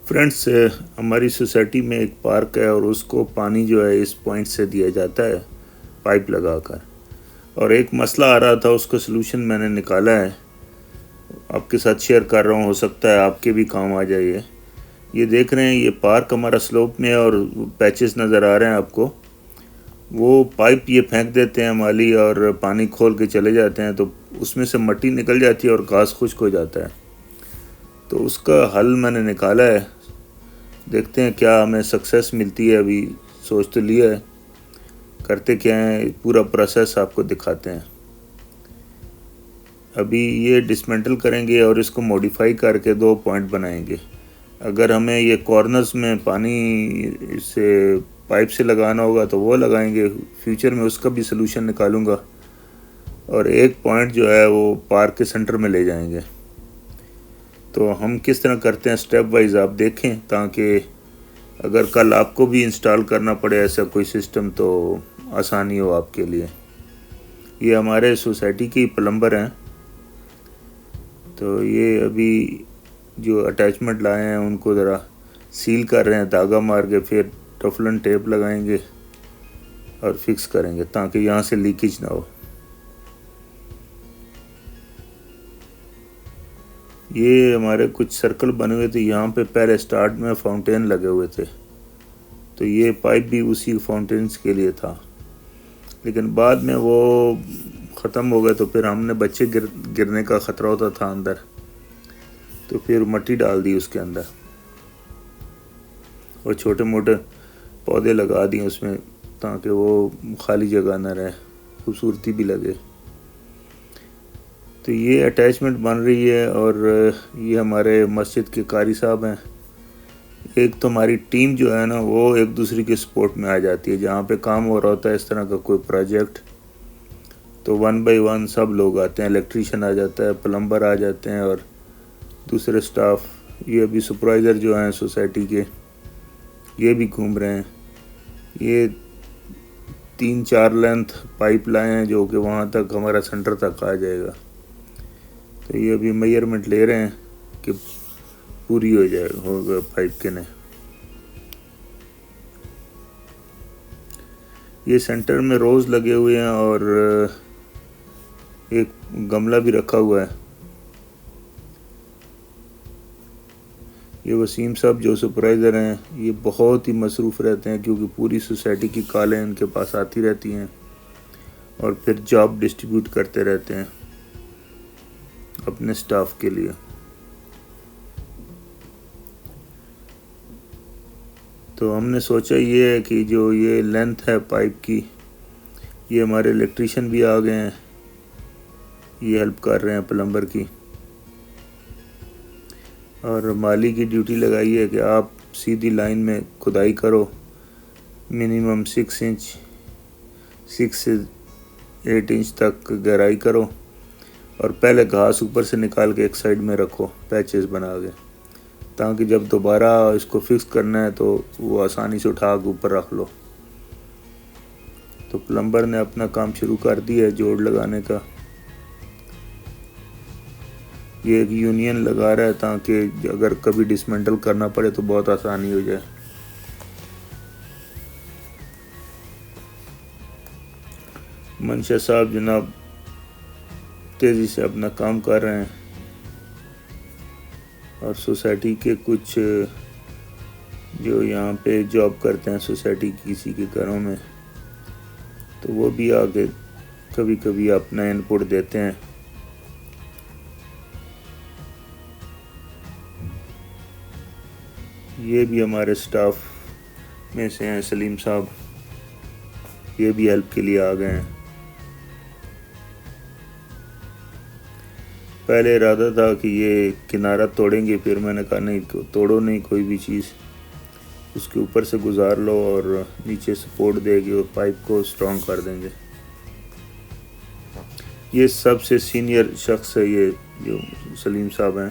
Friends, हमारी society में एक पार्क है और उसको पानी जो है इस पॉइंट से दिया जाता है पाइप लगाकर। और एक मसला आ रहा था, उसका सलूशन मैंने निकाला है, आपके साथ शेयर कर रहा हूँ। हो सकता है आपके भी काम आ जाए। ये देख रहे हैं, ये पार्क हमारा स्लोप में है और पैचेस नज़र आ रहे हैं आपको। वो पाइप ये फेंक देते हैं माली और पानी खोल के चले जाते हैं, तो उसमें से मिट्टी निकल जाती है और घास खुश्क हो जाता है। तो उसका हल मैंने निकाला है, देखते हैं क्या हमें सक्सेस मिलती है। अभी सोच तो लिया है, करते क्या है पूरा प्रोसेस आपको दिखाते हैं। अभी ये डिसमेंटल करेंगे और इसको मॉडिफाई करके 2 पॉइंट बनाएंगे। अगर हमें ये कॉर्नर्स में पानी से पाइप से लगाना होगा तो वो लगाएंगे, फ्यूचर में उसका भी सलूशन निकालूंगा। और एक पॉइंट जो है वो पार्क के सेंटर में ले जाएंगे। तो हम किस तरह करते हैं स्टेप वाइज आप देखें, ताकि अगर कल आपको भी इंस्टॉल करना पड़े ऐसा कोई सिस्टम तो आसानी हो आपके लिए। ये हमारे सोसाइटी के प्लम्बर हैं, तो ये अभी जो अटैचमेंट लाए हैं उनको ज़रा सील कर रहे हैं, धागा मार के फिर टफलन टेप लगाएंगे और फिक्स करेंगे ताकि यहाँ से लीकेज ना हो। ये हमारे कुछ सर्कल बने हुए थे, यहाँ पे पहले स्टार्ट में फाउंटेन लगे हुए थे, तो ये पाइप भी उसी फाउंटेन्स के लिए था। लेकिन बाद में वो ख़त्म हो गए, तो फिर हमने बच्चे गिरने का ख़तरा होता था अंदर, तो फिर मिट्टी डाल दी उसके अंदर और छोटे मोटे पौधे लगा दिए उसमें, ताकि वो खाली जगह ना रहे, खूबसूरती भी लगे। तो ये अटैचमेंट बन रही है। और ये हमारे मस्जिद के कारी साहब हैं। एक तो हमारी टीम जो है ना वो एक दूसरे के सपोर्ट में आ जाती है। जहाँ पे काम हो रहा होता है इस तरह का कोई प्रोजेक्ट, तो 1 बाय 1 सब लोग आते हैं। इलेक्ट्रीशियन आ जाता है, प्लम्बर आ जाते हैं और दूसरे स्टाफ। ये अभी सुपरवाइज़र जो हैं सोसाइटी के, ये भी घूम रहे हैं। ये 3-4 लेंथ पाइप लाए हैं जो कि वहाँ तक हमारा सेंटर तक आ जाएगा। तो ये अभी मेजरमेंट ले रहे हैं कि पूरी हो जाए होगा पाइप के ने। ये सेंटर में रोज़ लगे हुए हैं और एक गमला भी रखा हुआ है। ये वसीम साहब जो सुपरवाइज़र हैं, ये बहुत ही मसरूफ़ रहते हैं क्योंकि पूरी सोसाइटी की कॉलें इनके पास आती रहती हैं और फिर जॉब डिस्ट्रीब्यूट करते रहते हैं अपने स्टाफ के लिए। तो हमने सोचा ये है कि जो ये लेंथ है पाइप की, ये हमारे इलेक्ट्रीशियन भी आ गए हैं, ये हेल्प कर रहे हैं प्लम्बर की। और माली की ड्यूटी लगाई है कि आप सीधी लाइन में खुदाई करो, मिनिमम 6 इंच 6 से 8 इंच तक गहराई करो और पहले घास ऊपर से निकाल के एक साइड में रखो पैचेस बना के, ताकि जब दोबारा इसको फिक्स करना है तो वो आसानी से उठा के ऊपर रख लो। तो प्लम्बर ने अपना काम शुरू कर दिया है जोड़ लगाने का। ये एक यूनियन लगा रहा है ताकि अगर कभी डिसमेंटल करना पड़े तो बहुत आसानी हो जाए। मंशा साहब जनाब तेज़ी से अपना काम कर रहे हैं और सोसाइटी के कुछ जो यहाँ पे जॉब करते हैं सोसाइटी किसी के घरों में, तो वो भी आके कभी कभी अपना इनपुट देते हैं। ये भी हमारे स्टाफ में से हैं सलीम साहब, ये भी हेल्प के लिए आ गए हैं। पहले इरादा था कि ये किनारा तोड़ेंगे, फिर मैंने कहा नहीं तोड़ो नहीं कोई भी चीज़, उसके ऊपर से गुजार लो और नीचे सपोर्ट देगी और पाइप को स्ट्रॉन्ग कर देंगे। ये सबसे सीनियर शख्स है ये जो सलीम साहब हैं,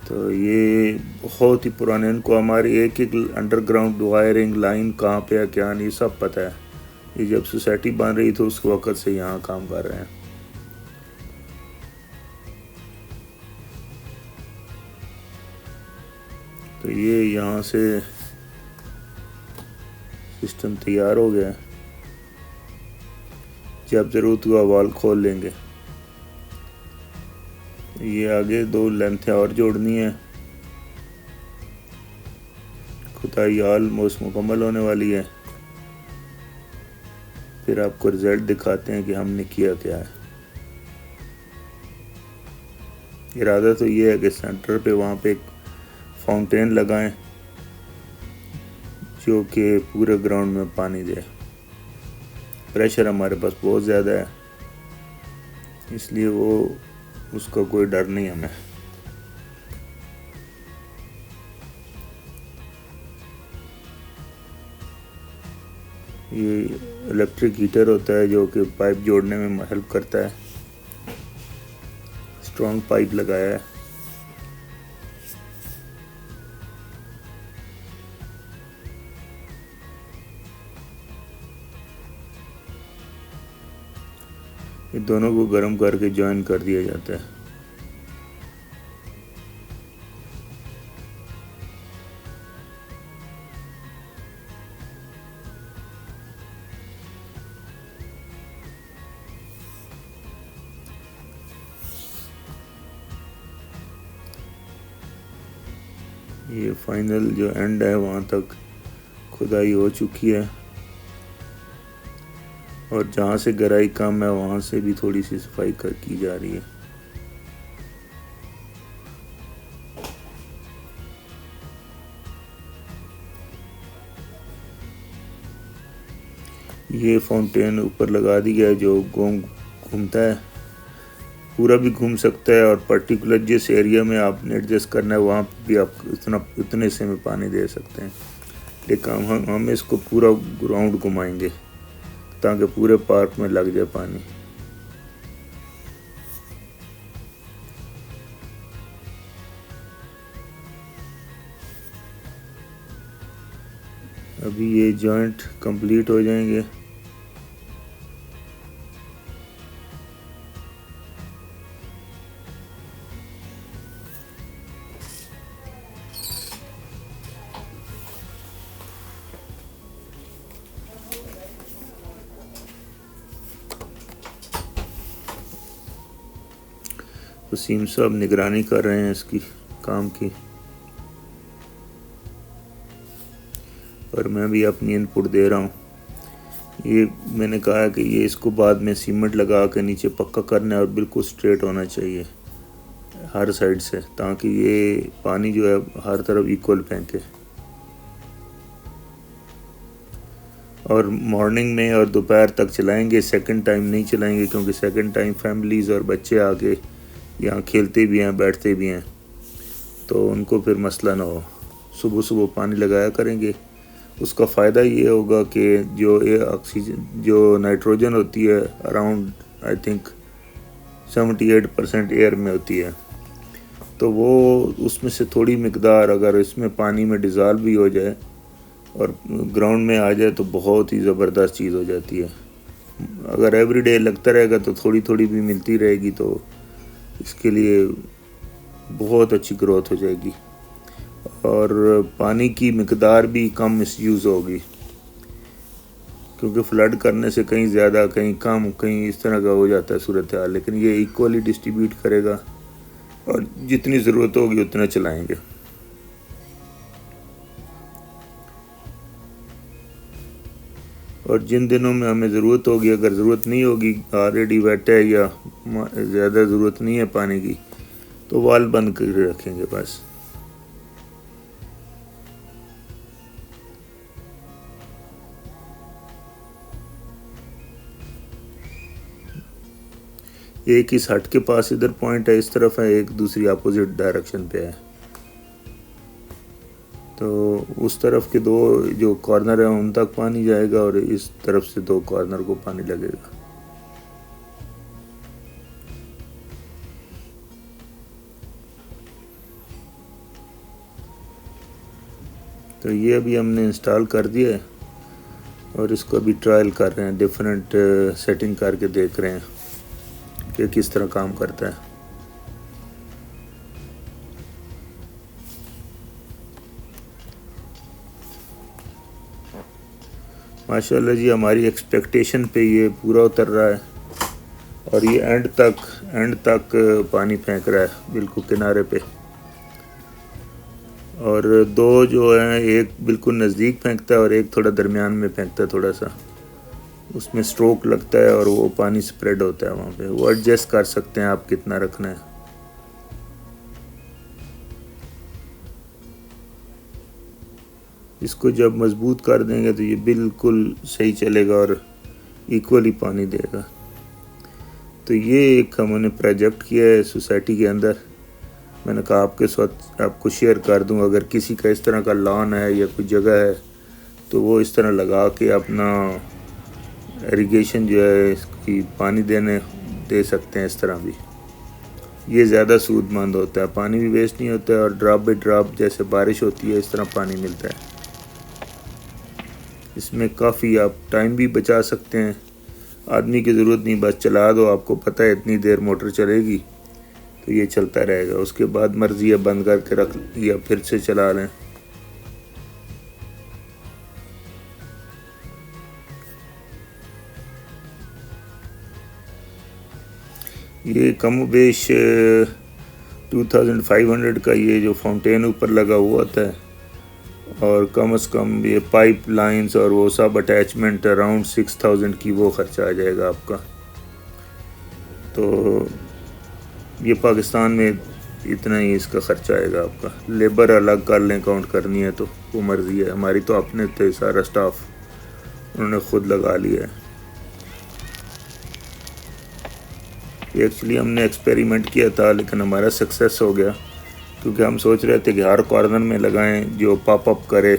तो ये बहुत ही पुराने, इनको हमारी एक एक अंडरग्राउंड वायरिंग लाइन कहाँ पे है क्या नहीं सब पता है। ये जब सोसाइटी बन रही थी उस वक़्त से यहाँ काम कर रहे हैं। तो ये यहाँ से सिस्टम तैयार हो गया है। जब ज़रूरत हुआ वाल खोल लेंगे। ये आगे 2 लेंथें और जोड़नी है। खुदाई ऑलमोस्ट मुकम्मल होने वाली है। फिर आपको रिजल्ट दिखाते हैं कि हमने किया क्या है। इरादा तो ये है कि सेंटर पे वहाँ पे एक फाउंटेन लगाएं जो कि पूरे ग्राउंड में पानी दे। प्रेशर हमारे पास बहुत ज़्यादा है, इसलिए उसका कोई डर नहीं हमें। ये इलेक्ट्रिक हीटर होता है जो कि पाइप जोड़ने में हेल्प करता है। स्ट्रॉन्ग पाइप लगाया है। ये दोनों को गर्म करके जॉइन कर दिया जाता है। ये फाइनल जो एंड है वहाँ तक खुदाई हो चुकी है, और जहाँ से गहराई कम है वहाँ से भी थोड़ी सी सफाई की जा रही है। ये फाउंटेन ऊपर लगा दिया है जो घूमता है, पूरा भी घूम सकता है, और पर्टिकुलर जिस एरिया में आपने एडजस्ट करना है वहाँ भी आप उतने से में पानी दे सकते हैं। लेकिन हम इसको पूरा ग्राउंड घुमाएंगे ताकि पूरे पार्क में लग जाए पानी। अभी ये जॉइंट कंप्लीट हो जाएंगे। वसीम साहब निगरानी कर रहे हैं इसकी काम की, और मैं भी अपनी इनपुट दे रहा हूँ। ये मैंने कहा कि ये इसको बाद में सीमेंट लगा के नीचे पक्का करना है और बिल्कुल स्ट्रेट होना चाहिए हर साइड से, ताकि ये पानी जो है हर तरफ इक्वल फेंके। और मॉर्निंग में और दोपहर तक चलाएंगे, सेकंड टाइम नहीं चलाएंगे, क्योंकि सेकंड टाइम फैमिलीज़ और बच्चे आके यहाँ खेलते भी हैं, बैठते भी हैं, तो उनको फिर मसला ना हो। सुबह सुबह पानी लगाया करेंगे। उसका फ़ायदा ये होगा कि जो ऑक्सीजन जो नाइट्रोजन होती है अराउंड आई थिंक 78% एयर में होती है, तो वो उसमें से थोड़ी मिकदार अगर इसमें पानी में डिज़ॉल्व भी हो जाए और ग्राउंड में आ जाए तो बहुत ही ज़बरदस्त चीज़ हो जाती है। अगर एवरीडे लगता रहेगा तो थोड़ी थोड़ी भी मिलती रहेगी, तो इसके लिए बहुत अच्छी ग्रोथ हो जाएगी और पानी की मिकदार भी कम मिसयूज़ होगी, क्योंकि फ्लड करने से कहीं ज़्यादा कहीं कम कहीं इस तरह का हो जाता है सूरत हाल। लेकिन ये इक्वली डिस्ट्रीब्यूट करेगा और जितनी ज़रूरत होगी उतना चलाएंगे। और जिन दिनों में हमें ज़रूरत होगी, अगर ज़रूरत नहीं होगी, ऑलरेडी वेट है या ज़्यादा ज़रूरत नहीं है पानी की, तो वाल बंद करके रखेंगे बस। एक इस हट के पास इधर पॉइंट है, इस तरफ है, एक दूसरी अपोजिट डायरेक्शन पे है, तो उस तरफ के 2 जो कॉर्नर है उन तक पानी जाएगा और इस तरफ से 2 कॉर्नर को पानी लगेगा। तो ये अभी हमने इंस्टॉल कर दिया है और इसको अभी ट्रायल कर रहे हैं, डिफरेंट सेटिंग करके देख रहे हैं कि किस तरह काम करता है। माशाल्लाह जी, हमारी एक्सपेक्टेशन पे ये पूरा उतर रहा है और ये एंड तक पानी फेंक रहा है बिल्कुल किनारे पे। और दो जो हैं, एक बिल्कुल नज़दीक फेंकता है और एक थोड़ा दरमियान में फेंकता है, थोड़ा सा उसमें स्ट्रोक लगता है और वो पानी स्प्रेड होता है वहाँ पे। वो एडजस्ट कर सकते हैं आप कितना रखना है। इसको जब मज़बूत कर देंगे तो ये बिल्कुल सही चलेगा और इक्वली पानी देगा। तो ये एक हमने प्रोजेक्ट किया है सोसाइटी के अंदर। मैंने कहा आपके साथ आपको शेयर कर दूं, अगर किसी का इस तरह का लॉन है या कोई जगह है तो वो इस तरह लगा के अपना इरिगेशन जो है इसकी पानी दे सकते हैं। इस तरह भी ये ज़्यादा सूदमंद होता है, पानी भी वेस्ट नहीं होता है और ड्रॉप बाई ड्रॉप जैसे बारिश होती है इस तरह पानी मिलता है। इसमें काफ़ी आप टाइम भी बचा सकते हैं, आदमी की ज़रूरत नहीं, बस चला दो, आपको पता है इतनी देर मोटर चलेगी तो ये चलता रहेगा। उसके बाद मर्ज़ी है बंद करके रख या फिर से चला लें। ये कम बेश 2500 का ये जो फाउंटेन ऊपर लगा हुआ था और कम से कम ये पाइप लाइंस और वो सब अटैचमेंट अराउंड 6000 की वो ख़र्चा आ जाएगा आपका। तो ये पाकिस्तान में इतना ही इसका ख़र्चा आएगा आपका। लेबर अलग कर लें, काउंट करनी है तो वो मर्ज़ी है हमारी। तो अपने थे सारा स्टाफ उन्होंने ख़ुद लगा लिया है। एक्चुअली हमने एक्सपेरिमेंट किया था लेकिन हमारा सक्सेस हो गया, क्योंकि हम सोच रहे थे कि हर कॉर्नर में लगाएं जो पॉप अप करे,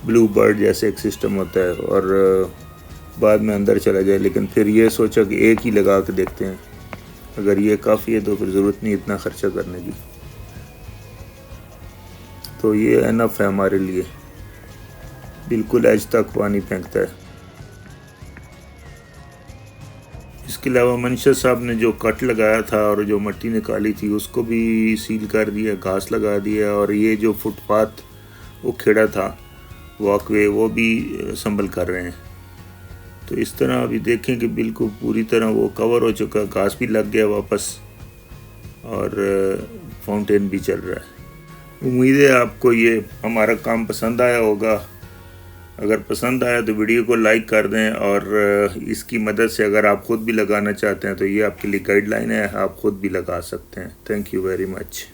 ब्लू बर्ड जैसे एक सिस्टम होता है, और बाद में अंदर चला जाए। लेकिन फिर ये सोचा कि एक ही लगा के देखते हैं, अगर ये काफ़ी है तो फिर ज़रूरत नहीं इतना ख़र्चा करने की। तो ये एनफ है हमारे लिए, बिल्कुल एज तक पानी फेंकता है। इसके अलावा मंशा साहब ने जो कट लगाया था और जो मिट्टी निकाली थी उसको भी सील कर दिया, घास लगा दिया, और ये जो फुटपाथ वो खेड़ा था वॉकवे वो भी संभल कर रहे हैं। तो इस तरह अभी देखें कि बिल्कुल पूरी तरह वो कवर हो चुका, घास भी लग गया वापस और फाउंटेन भी चल रहा है। उम्मीद है आपको ये हमारा काम पसंद आया होगा। अगर पसंद आया तो वीडियो को लाइक कर दें, और इसकी मदद से अगर आप ख़ुद भी लगाना चाहते हैं तो ये आपके लिए गाइडलाइन है, आप ख़ुद भी लगा सकते हैं। Thank you very much.